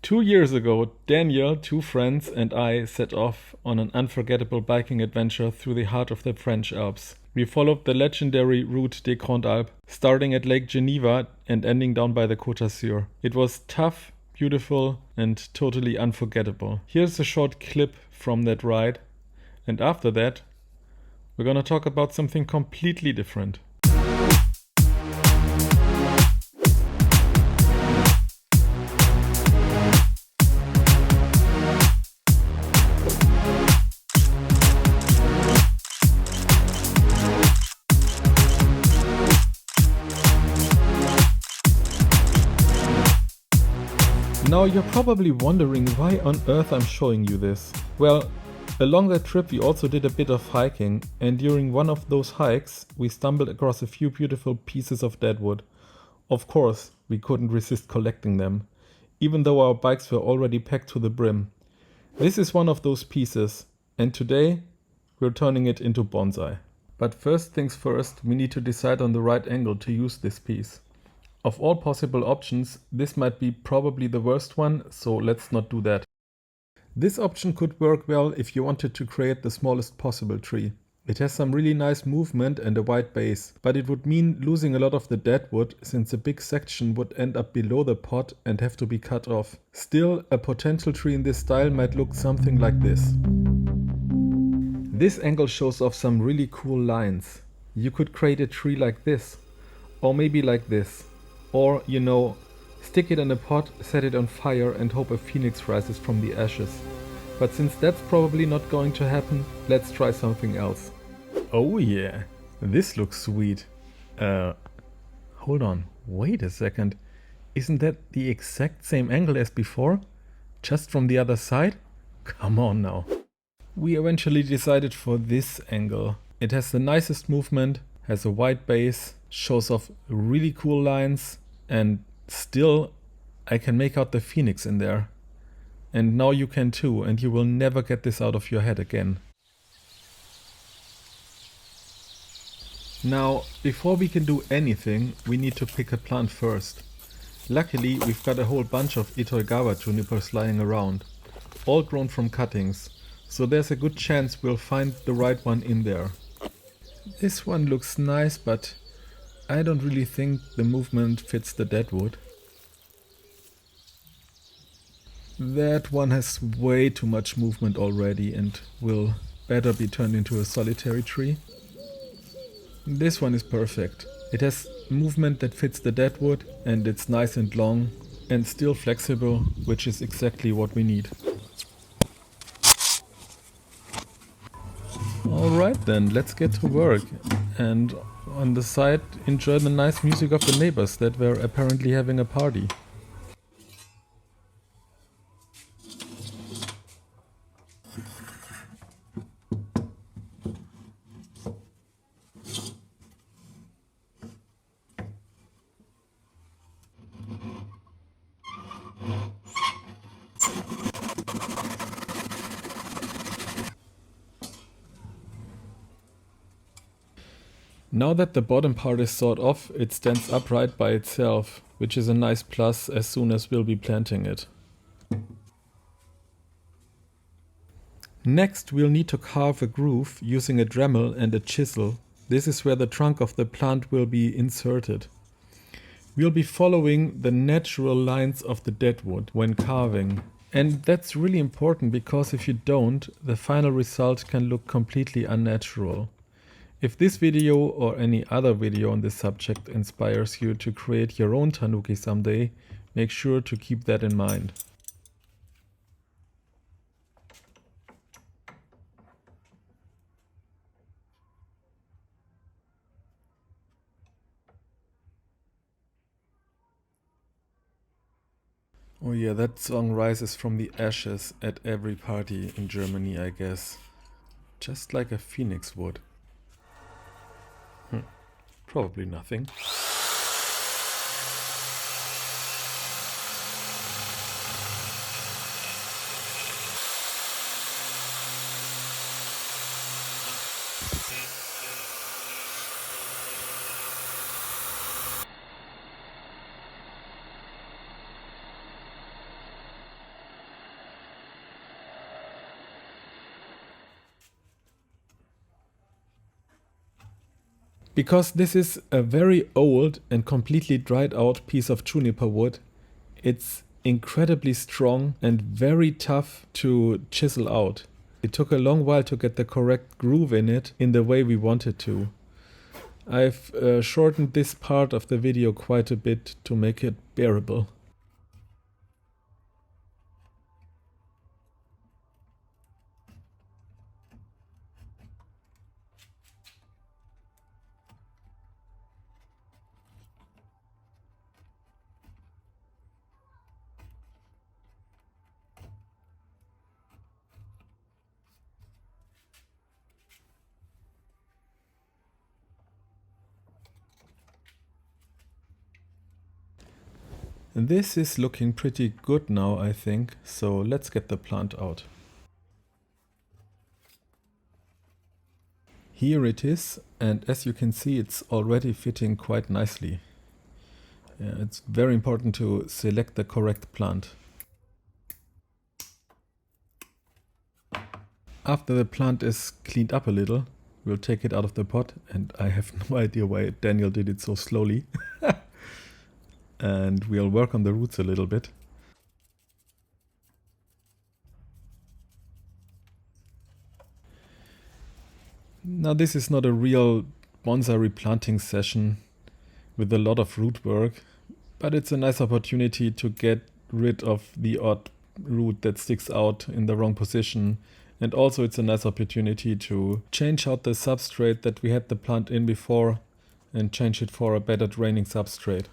2 years ago, Daniel, two friends, and I set off on an unforgettable biking adventure through the heart of the French Alps. We followed the legendary Route des Grands Alpes, starting at Lake Geneva and ending down by the Côte d'Azur. It was tough, beautiful, and totally unforgettable. Here's a short clip from that ride, and after that, we're gonna talk about something completely different. Now you're probably wondering why on earth I'm showing you this. Well, along that trip we also did a bit of hiking, and during one of those hikes we stumbled across a few beautiful pieces of Deadwood. Of course, we couldn't resist collecting them, even though our bikes were already packed to the brim. This is one of those pieces, and today we're turning it into bonsai. But first things first, we need to decide on the right angle to use this piece. Of all possible options, this might be probably the worst one, so let's not do that. This option could work well if you wanted to create the smallest possible tree. It has some really nice movement and a wide base, but it would mean losing a lot of the deadwood since a big section would end up below the pot and have to be cut off. Still, a potential tree in this style might look something like this. This angle shows off some really cool lines. You could create a tree like this, or maybe like this. Or, you know, stick it in a pot, set it on fire and hope a phoenix rises from the ashes. But since that's probably not going to happen, let's try something else. Oh yeah, this looks sweet. Hold on, wait a second. Isn't that the exact same angle as before? Just from the other side? Come on now. We eventually decided for this angle. It has the nicest movement, has a wide base, shows off really cool lines, and still I can make out the phoenix in there. And now you can too, and you will never get this out of your head again. Now, before we can do anything, we need to pick a plant first. Luckily, we've got a whole bunch of Itoigawa Junipers lying around, all grown from cuttings, so there's a good chance we'll find the right one in there. This one looks nice, but I don't really think the movement fits the deadwood. That one has way too much movement already and will better be turned into a solitary tree. This one is perfect. It has movement that fits the deadwood, and it's nice and long and still flexible, which is exactly what we need. Alright then, let's get to work. And on the side, enjoy the nice music of the neighbors that were apparently having a party. Now that the bottom part is sawed off, it stands upright by itself, which is a nice plus as soon as we'll be planting it. Next, we'll need to carve a groove using a Dremel and a chisel. This is where the trunk of the plant will be inserted. We'll be following the natural lines of the deadwood when carving. And that's really important because if you don't, the final result can look completely unnatural. If this video or any other video on this subject inspires you to create your own tanuki someday, make sure to keep that in mind. Oh yeah, that song rises from the ashes at every party in Germany, I guess. Just like a phoenix would. Probably nothing. Because this is a very old and completely dried out piece of juniper wood, it's incredibly strong and very tough to chisel out. It took a long while to get the correct groove in it in the way we wanted to. I've shortened this part of the video quite a bit to make it bearable. This is looking pretty good now, I think, so let's get the plant out. Here it is, and as you can see, it's already fitting quite nicely. It's very important to select the correct plant. After the plant is cleaned up a little, we'll take it out of the pot, and I have no idea why Daniel did it so slowly. And we'll work on the roots a little bit. Now this is not a real bonsai replanting session with a lot of root work, but it's a nice opportunity to get rid of the odd root that sticks out in the wrong position, and also it's a nice opportunity to change out the substrate that we had the plant in before and change it for a better draining substrate.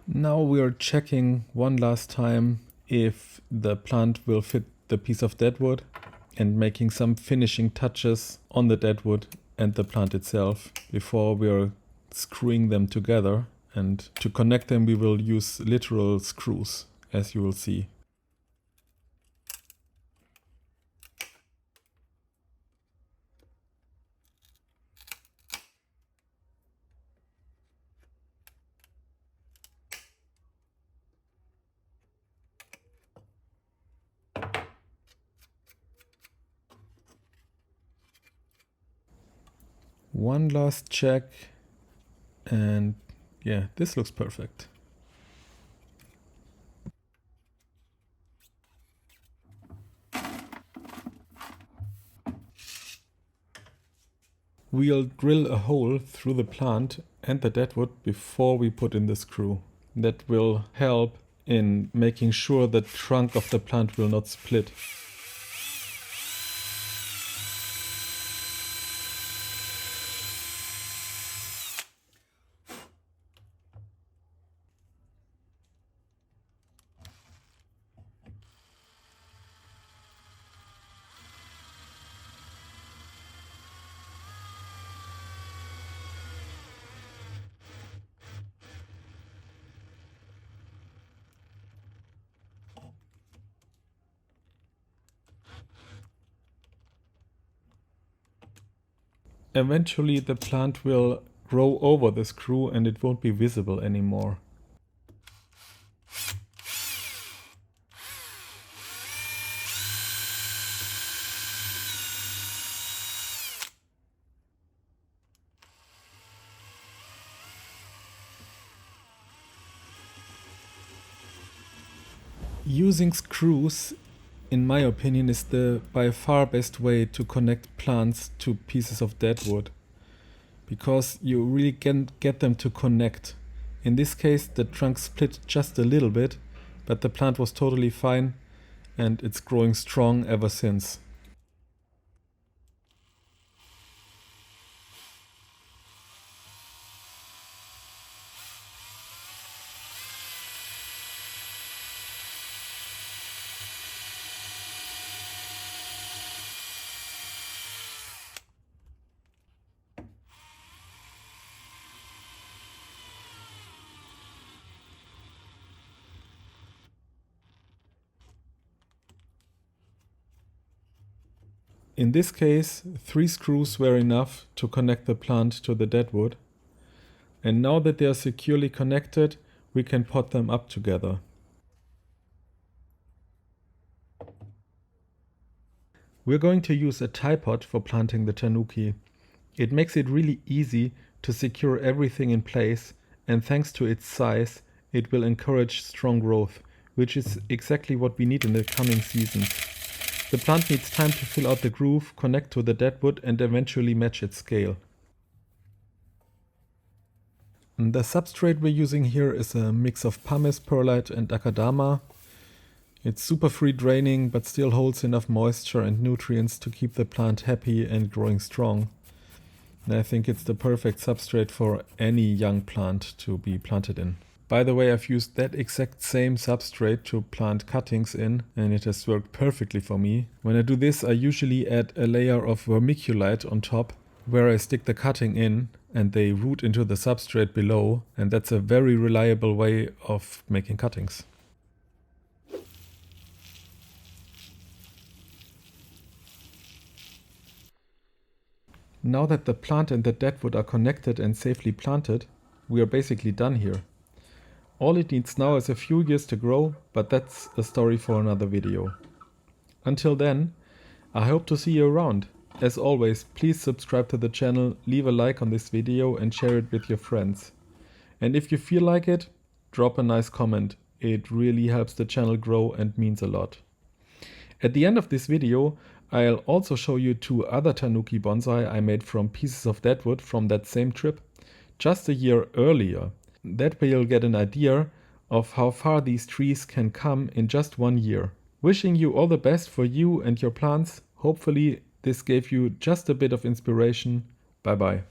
Now we are checking one last time if the plant will fit the piece of deadwood and making some finishing touches on the deadwood and the plant itself before we are screwing them together. And to connect them we will use literal screws, as you will see. One last check, and yeah, this looks perfect. We'll drill a hole through the plant and the deadwood before we put in the screw. That will help in making sure the trunk of the plant will not split. Eventually the plant will grow over the screw and it won't be visible anymore. Using screws, in my opinion, is the by far best way to connect plants to pieces of deadwood, because you really can get them to connect. In this case the trunk split just a little bit, but the plant was totally fine and it's growing strong ever since. In this case, 3 screws were enough to connect the plant to the Deadwood. And now that they are securely connected, we can pot them up together. We're going to use a tie pot for planting the Tanuki. It makes it really easy to secure everything in place, and thanks to its size, it will encourage strong growth, which is exactly what we need in the coming seasons. The plant needs time to fill out the groove, connect to the Deadwood, and eventually match its scale. The substrate we're using here is a mix of pumice, perlite and akadama. It's super free draining but still holds enough moisture and nutrients to keep the plant happy and growing strong. And I think it's the perfect substrate for any young plant to be planted in. By the way, I've used that exact same substrate to plant cuttings in, and it has worked perfectly for me. When I do this, I usually add a layer of vermiculite on top, where I stick the cutting in and they root into the substrate below, and that's a very reliable way of making cuttings. Now that the plant and the Deadwood are connected and safely planted, we are basically done here. All it needs now is a few years to grow, but that's a story for another video. Until then, I hope to see you around. As always, please subscribe to the channel, leave a like on this video and share it with your friends. And if you feel like it, drop a nice comment. It really helps the channel grow and means a lot. At the end of this video, I'll also show you 2 other Tanuki bonsai I made from pieces of Deadwood from that same trip, just a year earlier. That way you'll get an idea of how far these trees can come in just 1 year. Wishing you all the best for you and your plants. Hopefully this gave you just a bit of inspiration. Bye bye.